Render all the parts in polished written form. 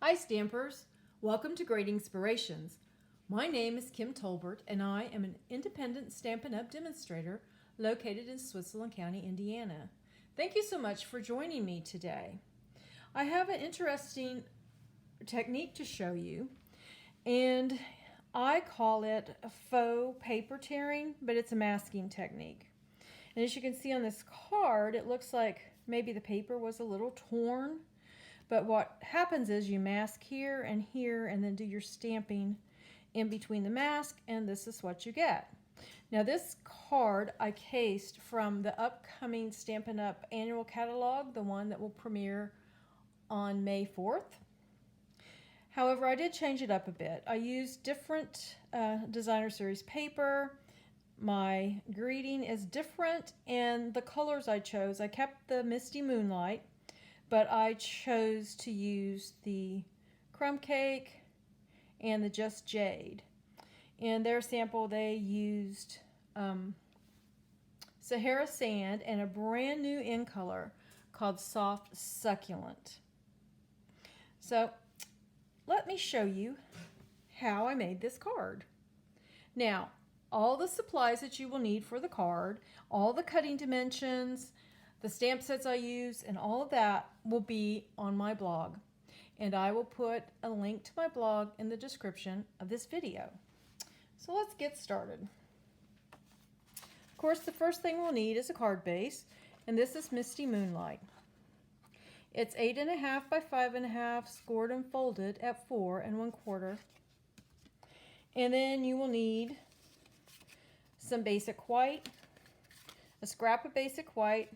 Hi Stampers! Welcome to Great Inspirations. My name is Kim Tolbert and I am an independent Stampin' Up! Demonstrator located in Switzerland County, Indiana. Thank you so much for joining me today. I have an interesting technique to show you, and I call it faux paper tearing, but it's a masking technique. And as you can see on this card, it looks like maybe the paper was a little torn. But what happens is you mask here, and then do your stamping in between the mask, and this is what you get. Now this card I cased from the upcoming Stampin' Up! Annual Catalog, the one that will premiere on May 4th. However, I did change it up a bit. I used different designer series paper. My greeting is different, and the colors I chose, I kept the Misty Moonlight, but I chose to use the Crumb Cake and the Just Jade. In their sample, they used Sahara Sand and a brand new in color called Soft Succulent. So let me show you how I made this card. Now, all the supplies that you will need for the card, all the cutting dimensions, the stamp sets I use, and all of that will be on my blog. And I will put a link to my blog in the description of this video. So let's get started. Of course, the first thing we'll need is a card base, and this is Misty Moonlight. It's 8.5 by 5.5, scored and folded at 4 1/4. And then you will need some basic white, a scrap of basic white,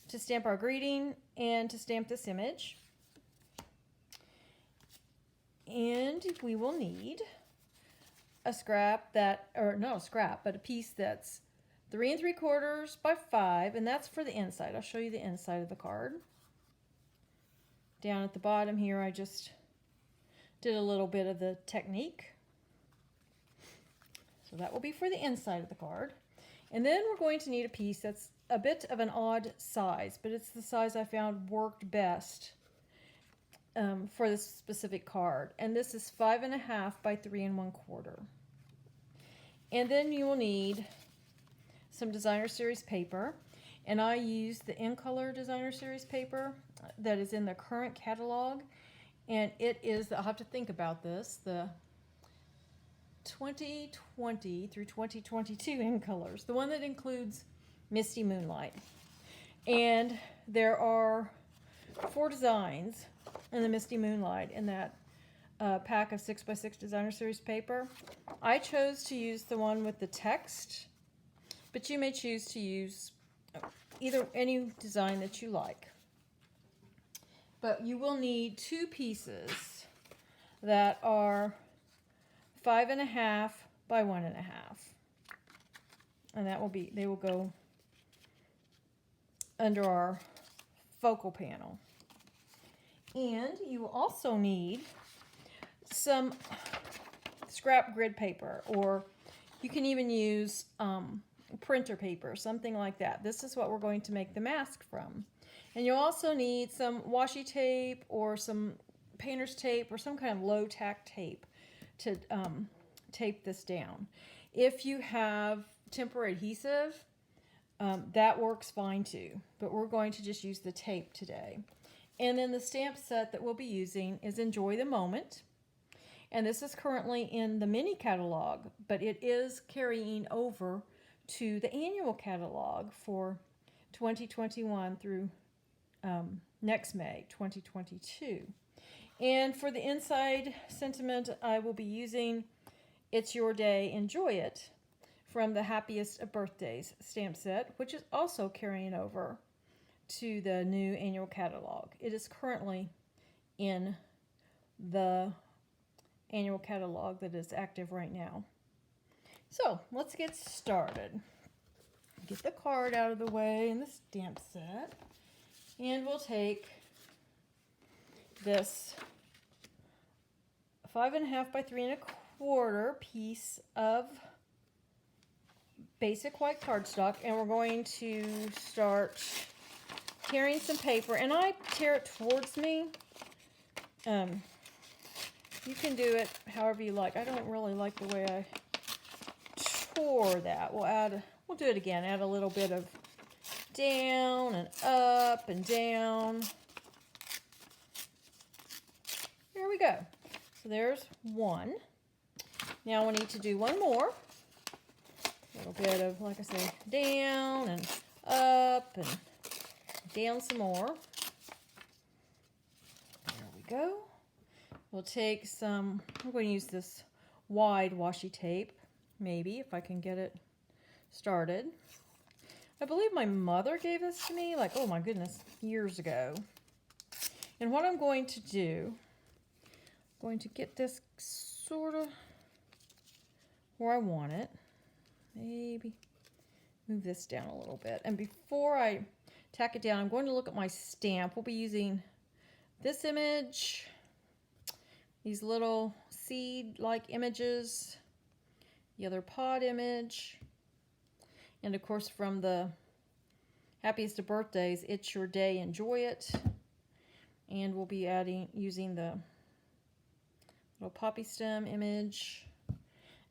to stamp our greeting and to stamp this image. And we will need a scrap that, or not a scrap, but a piece that's 3 3/4 by 5, and that's for the inside. I'll show you the inside of the card. Down at the bottom here, I just did a little bit of the technique. So that will be for the inside of the card. And then we're going to need a piece that's a bit of an odd size, but it's the size I found worked best for this specific card. And this is 5.5 by 3 1/4. And then you will need some designer series paper. And I used the in color designer series paper that is in the current catalog. And it is, I'll have to think about this, the 2020 through 2022 in colors, the one that includes Misty Moonlight. And there are 4 designs in the Misty Moonlight in that pack of 6 by 6 designer series paper. I chose to use the one with the text, but you may choose to use any design that you like. But you will need 2 pieces that are 5.5 by 1.5, and that will be, they will go under our focal panel. And you will also need some scrap grid paper, or you can even use printer paper, something like that. This is what we're going to make the mask from. And you'll also need some washi tape or some painter's tape or some kind of low tack tape to tape this down. If you have temporary adhesive, that works fine too, but we're going to just use the tape today. And then the stamp set that we'll be using is Enjoy the Moment. And this is currently in the mini catalog, but it is carrying over to the annual catalog for 2021 through next May, 2022. And for the inside sentiment, I will be using It's Your Day, Enjoy It from the Happiest of Birthdays stamp set, which is also carrying over to the new annual catalog. It is currently in the annual catalog that is active right now. So let's get started. Get the card out of the way and the stamp set, and we'll take this 5.5 by 3 1/4 piece of basic white cardstock, and we're going to start tearing some paper. And I tear it towards me You can do it however you like. I don't really like the way I tore that. We'll do it again. Add a little bit of down and up and down. There we go. So there's one. Now we need to do one more. A little bit of, like I say, down and up and down some more. There we go. We'll take some, I'm going to use this wide washi tape, maybe, if I can get it started. I believe my mother gave this to me, like, oh my goodness, years ago. And what I'm going to do, I'm going to get this sort of where I want it. Maybe move this down a little bit. And before I tack it down, I'm going to look at my stamp. We'll be using this image, these little seed-like images, the other pod image, and of course from the Happiest of Birthdays, It's Your Day, Enjoy It. And we'll be using the little poppy stem image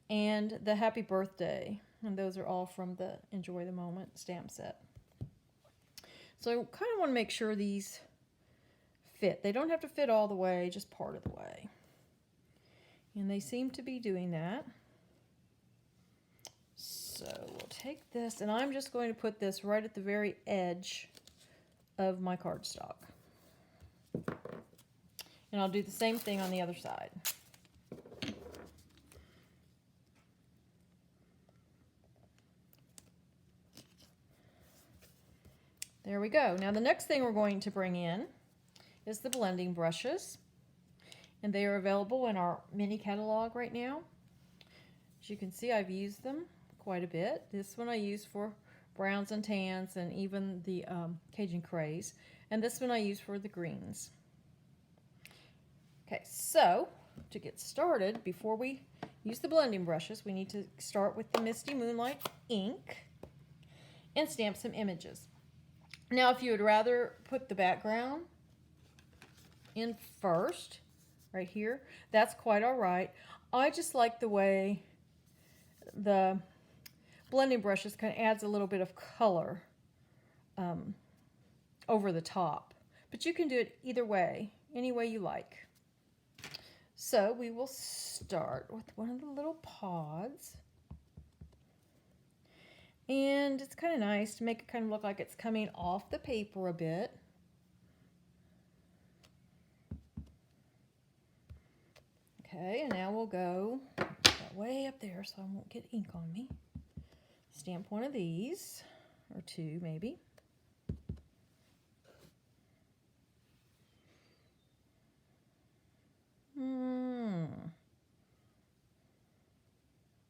and the Happy Birthday. And those are all from the Enjoy the Moment stamp set. So I kind of want to make sure these fit. They don't have to fit all the way, just part of the way. And they seem to be doing that. So we'll take this, and I'm just going to put this right at the very edge of my cardstock. And I'll do the same thing on the other side. There we go. Now the next thing we're going to bring in is the blending brushes. And they are available in our mini catalog right now. As you can see, I've used them quite a bit. This one I use for browns and tans and even the Cajun Craze. And this one I use for the greens. Okay, so to get started, before we use the blending brushes, we need to start with the Misty Moonlight ink and stamp some images. Now, if you would rather put the background in first, right here, that's quite all right. I just like the way the blending brushes kind of adds a little bit of color over the top. But you can do it either way, any way you like. So we will start with one of the little pods. And it's kind of nice to make it kind of look like it's coming off the paper a bit. Okay, and now we'll go way up there so I won't get ink on me. Stamp one of these, or two maybe.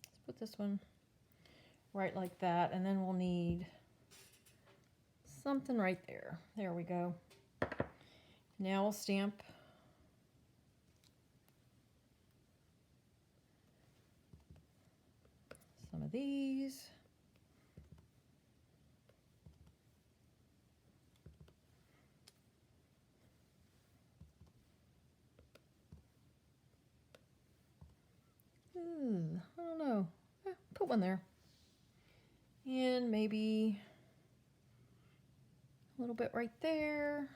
Let's put this one right like that, and then we'll need something right there. There we go. Now we'll stamp some of these. I don't know. Put one there. And maybe a little bit right there,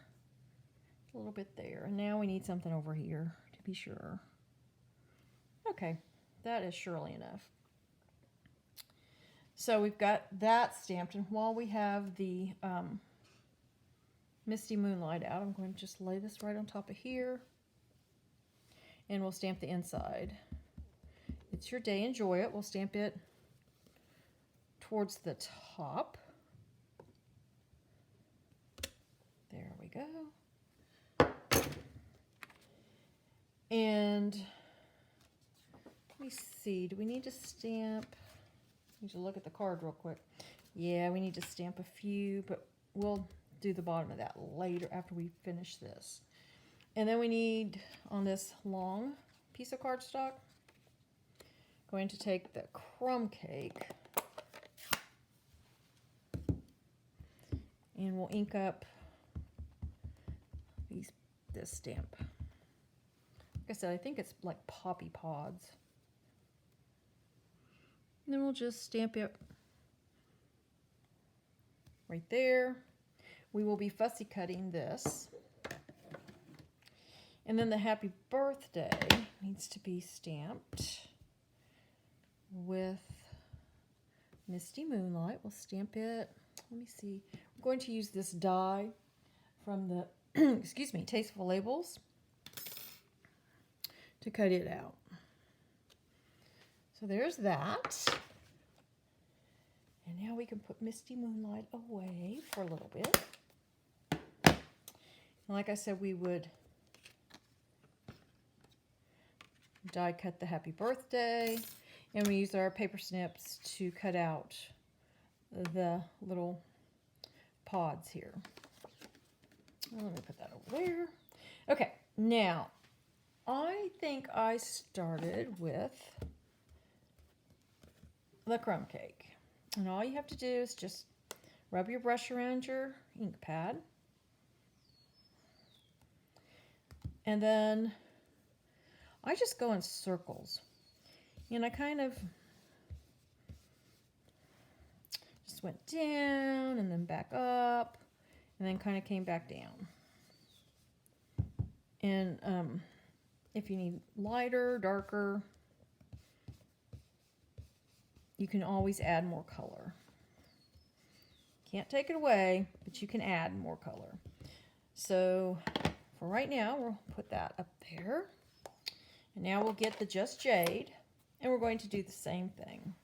a little bit there. And now we need something over here to be sure. Okay, that is surely enough. So we've got that stamped, and while we have the Misty Moonlight out, I'm going to just lay this right on top of here, and we'll stamp the inside. It's Your Day, Enjoy It. We'll stamp it towards the top. There we go. And let me see, do we need to stamp? I need to look at the card real quick. Yeah, we need to stamp a few, but we'll do the bottom of that later after we finish this. And then we need, on this long piece of cardstock, going to take the crumb cake and we'll ink up this stamp I said, I think it's like poppy pods. And then we'll just stamp it right there. We will be fussy cutting this. And then the happy birthday needs to be stamped with Misty Moonlight. We'll stamp it. Let me see. I'm going to use this die from the, excuse me, Tasteful Labels to cut it out. So there's that. And now we can put Misty Moonlight away for a little bit. And like I said, we would die cut the happy birthday, and we use our paper snips to cut out the little pods here. Let me put that over there. Okay, now I think I started with the crumb cake. And all you have to do is just rub your brush around your ink pad. And then I just go in circles. And I kind of just went down and then back up and then kind of came back down. And if you need lighter, darker, you can always add more color. Can't take it away, but you can add more color. So for right now, we'll put that up there. And now we'll get the Just Jade, and we're going to do the same thing.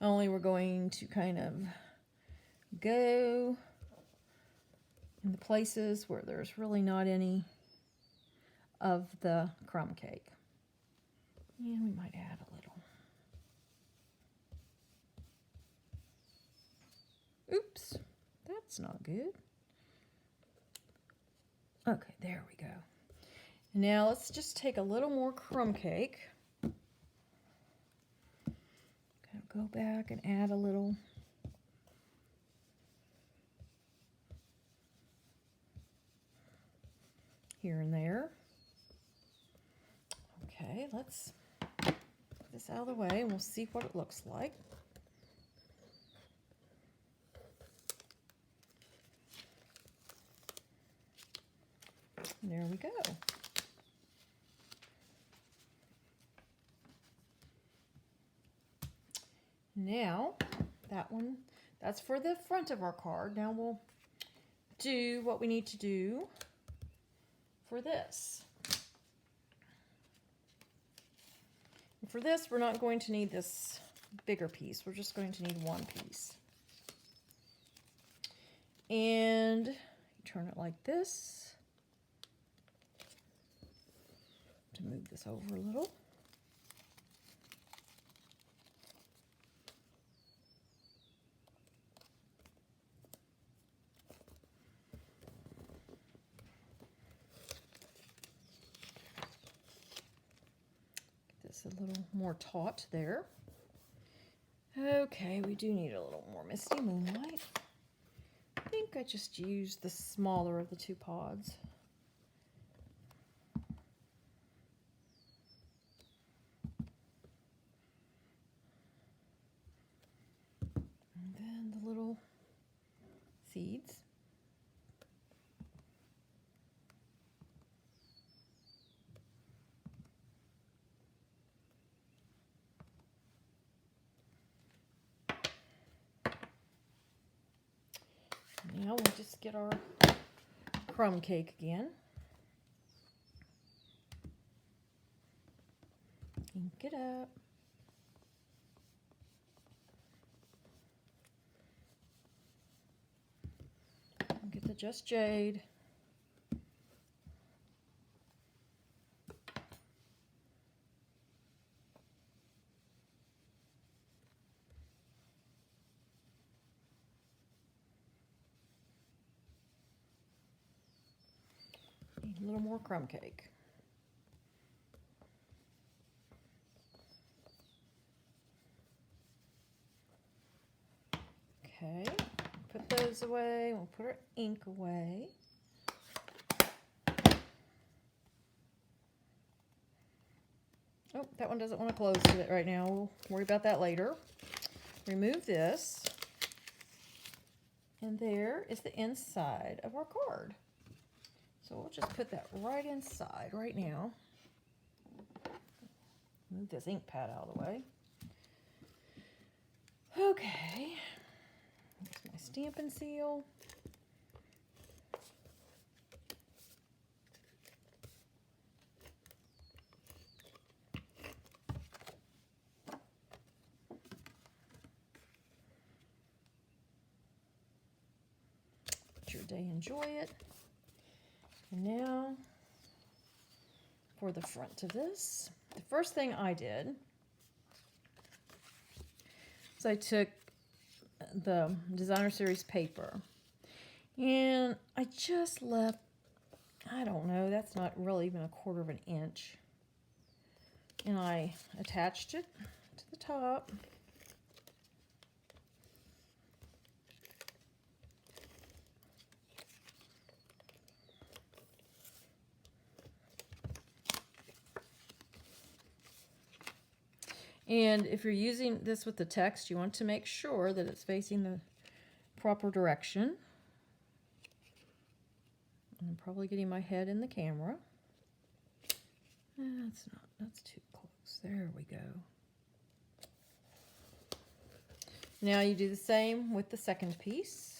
Only we're going to kind of go in the places where there's really not any of the crumb cake. And we might add a little. Oops, that's not good. Okay, there we go. Now let's just take a little more crumb cake. Kind of go back and add a little. Here and there. Okay, let's put this out of the way and we'll see what it looks like. And there we go. Now, that one, that's for the front of our card. Now we'll do what we need to do for this. And for this, we're not going to need this bigger piece. We're just going to need one piece. And you turn it like this to move this over a little. A little more taut there. Okay, we do need a little more Misty Moonlight. I think I just used the smaller of the two pods. And then the little seeds. Now we'll just get our crumb cake again. Ink it up. And get the Just Jade. A little more crumb cake. Okay, put those away. We'll put our ink away. Oh, that one doesn't want to close right now. We'll worry about that later. Remove this. And there is the inside of our card. So we'll just put that right inside right now. Move this ink pad out of the way. Okay. Here's my Stampin' Seal. Your day, enjoy it. And now for the front of this. The first thing I did is I took the Designer Series paper and I just left, I don't know, that's not really even a 1/4 of an inch. And I attached it to the top. And if you're using this with the text, you want to make sure that it's facing the proper direction. I'm probably getting my head in the camera. That's too close. There we go. Now you do the same with the second piece.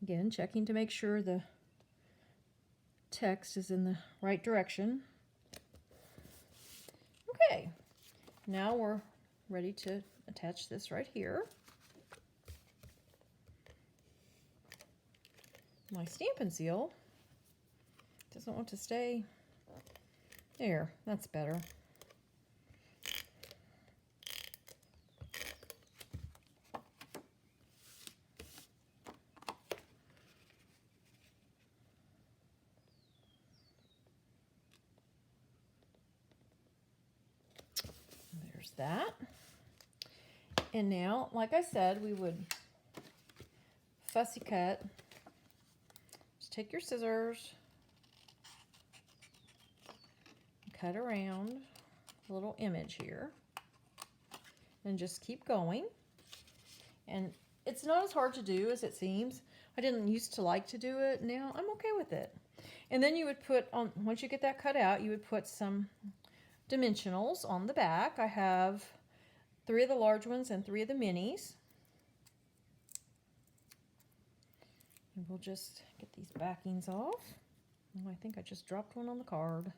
Again, checking to make sure the text is in the right direction. Okay, now we're ready to attach this right here. My Stampin' Seal doesn't want to stay there. That's better. That. And now, like I said, we would fussy cut. Just take your scissors, cut around a little image here, and just keep going. And it's not as hard to do as it seems. I didn't used to like to do it. Now I'm okay with it. And then you would put on, once you get that cut out, you would put some dimensionals on the back. I have 3 of the large ones and 3 of the minis. And we'll just get these backings off. Oh, I think I just dropped one on the card.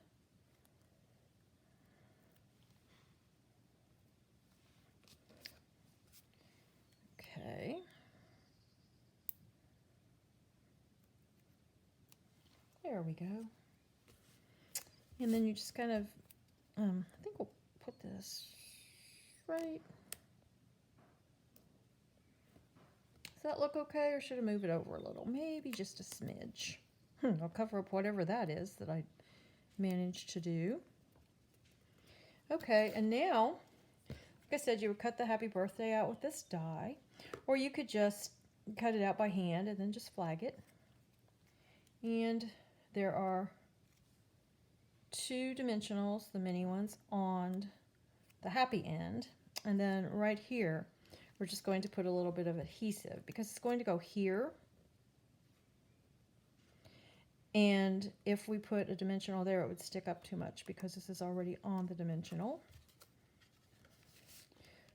Okay. There we go. And then you just kind of I think we'll put this right. Does that look okay, or should I move it over a little? Maybe just a smidge. I'll cover up whatever that is that I managed to do. Okay, and now, like I said, you would cut the happy birthday out with this die, or you could just cut it out by hand and then just flag it. And there are 2 dimensionals, the mini ones, on the happy end. And then right here, we're just going to put a little bit of adhesive because it's going to go here. And if we put a dimensional there, it would stick up too much because this is already on the dimensional.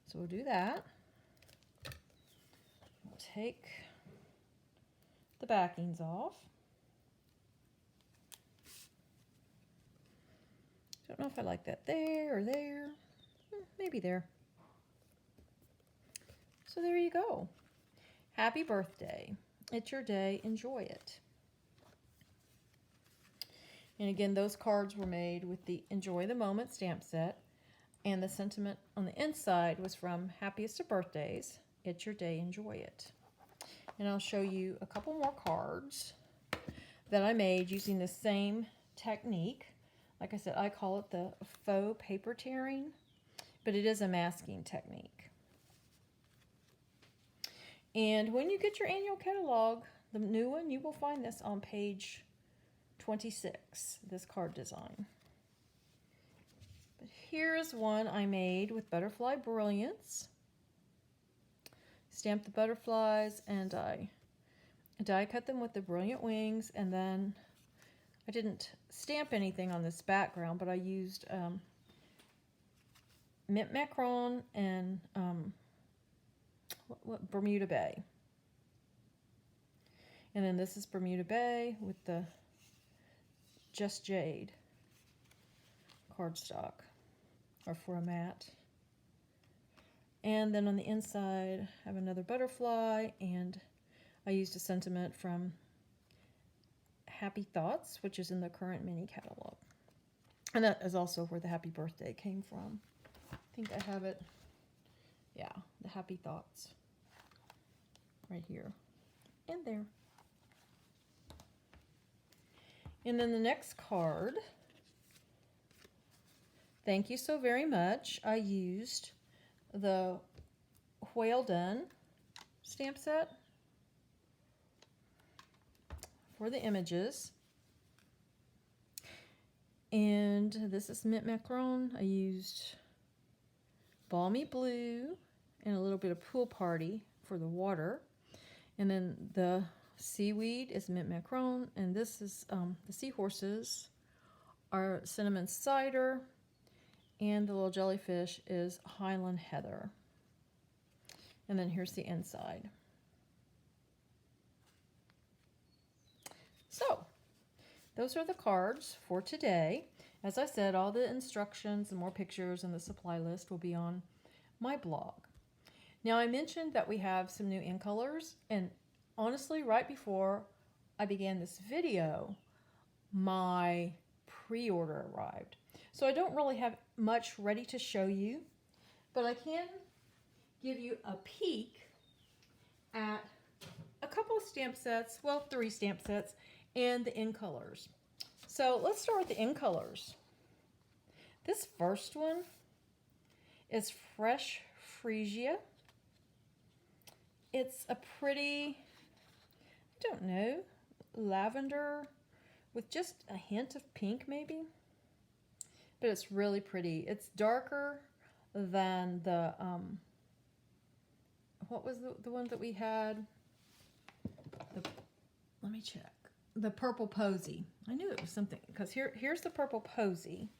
So we'll do that. We'll take the backings off. Don't know if I like that there or there. Maybe there. So there you go. Happy birthday. It's your day. Enjoy it. And again, those cards were made with the Enjoy the Moment stamp set. And the sentiment on the inside was from Happiest of Birthdays. It's your day. Enjoy it. And I'll show you a couple more cards that I made using the same technique. Like I said, I call it the faux paper tearing, but it is a masking technique. And when you get your annual catalog, the new one, you will find this on page 26, this card design. But here's one I made with Butterfly Brilliance. Stamped the butterflies, and I die cut them with the Brilliant Wings, and then I didn't stamp anything on this background, but I used mint macaron and what Bermuda Bay. And then this is Bermuda Bay with the Just Jade cardstock, or for a mat. And then on the inside, I have another butterfly, and I used a sentiment from Happy Thoughts, which is in the current mini catalog. And that is also where the Happy Birthday came from. I think I have it, yeah, the Happy Thoughts right here and there. And then the next card, thank you so very much. I used the Whale Den stamp set for the images. And this is mint macaron. I used balmy blue and a little bit of pool party for the water. And then the seaweed is mint macaron, and this is the seahorses are cinnamon cider, and the little jellyfish is Highland heather. And then here's the inside. So those are the cards for today. As I said, all the instructions and more pictures and the supply list will be on my blog. Now, I mentioned that we have some new ink colors, and honestly, right before I began this video, my pre-order arrived. So I don't really have much ready to show you, but I can give you a peek at a couple of stamp sets, well, 3 stamp sets, and the ink colors. So let's start with the ink colors. This first one is Fresh Freesia. It's a pretty, I don't know, lavender with just a hint of pink maybe. But it's really pretty. It's darker than the, what was the one that we had? Let me check. The Purple Posy. I knew it was something, because here's the Purple Posy,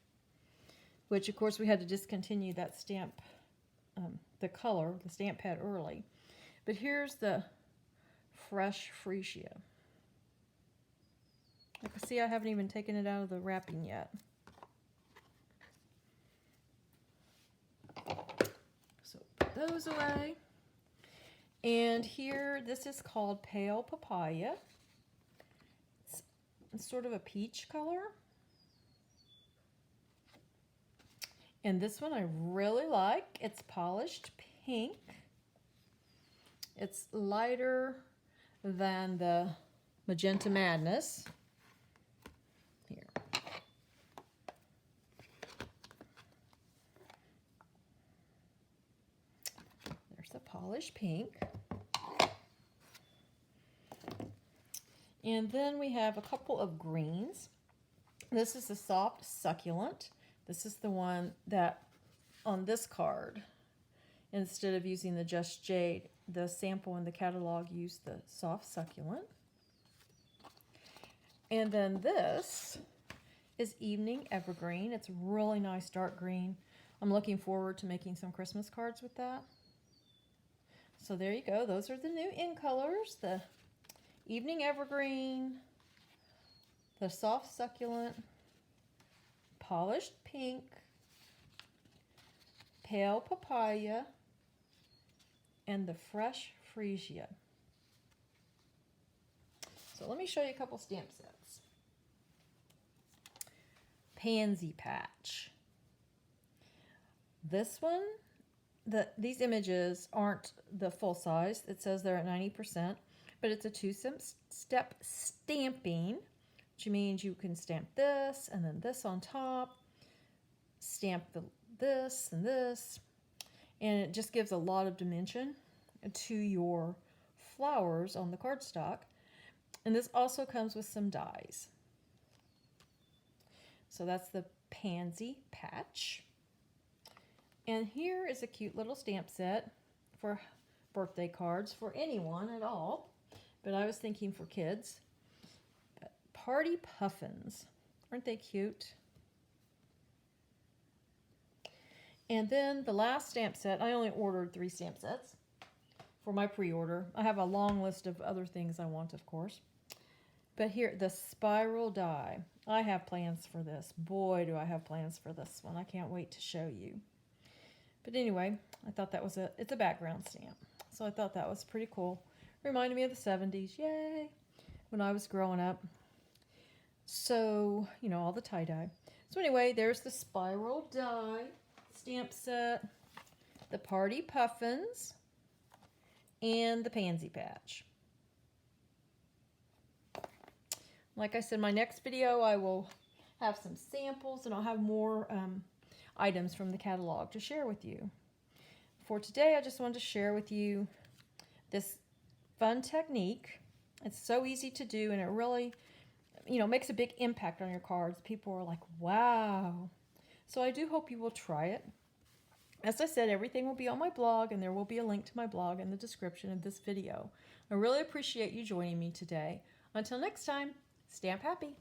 which of course we had to discontinue that stamp, the color, the stamp pad early. But here's the Fresh Freesia. You can see I haven't even taken it out of the wrapping yet. So put those away. And here, this is called Pale Papaya. It's sort of a peach color. And this one I really like. It's Polished Pink. It's lighter than the Magenta Madness. Here. There's the Polished Pink. And then we have a couple of greens. This is the Soft Succulent. This is the one that on this card, instead of using the Just Jade, the sample in the catalog used the Soft Succulent. And then this is Evening Evergreen. It's really nice dark green. I'm looking forward to making some Christmas cards with that. So there you go. Those are the new ink colors. The Evening Evergreen, the Soft Succulent, Polished Pink, Pale Papaya, and the Fresh Freesia. So let me show you a couple stamp sets. Pansy Patch. This one, these images aren't the full size. It says they're at 90%, but it's a two-step stamping, which means you can stamp this and then this on top, stamp this and this, and it just gives a lot of dimension to your flowers on the cardstock. And this also comes with some dies. So that's the pansy patch. And here is a cute little stamp set for birthday cards for anyone at all. But I was thinking for kids. Party Puffins. Aren't they cute? And then the last stamp set, I only ordered 3 stamp sets for my pre-order. I have a long list of other things I want, of course. But here, the spiral die. I have plans for this. Boy, do I have plans for this one. I can't wait to show you. But anyway, I thought that was it's a background stamp. So I thought that was pretty cool. Reminded me of the 70s. Yay! When I was growing up. So, you know, all the tie-dye. So anyway, there's the spiral die stamp set, the Party Puffins, and the pansy patch. Like I said, my next video I will have some samples and I'll have more items from the catalog to share with you. For today, I just wanted to share with you this fun technique. It's so easy to do, and it really, you know, makes a big impact on your cards. People are like, wow. So I do hope you will try it. As I said, everything will be on my blog, and there will be a link to my blog in the description of this video. I really appreciate you joining me today. Until next time, stamp happy.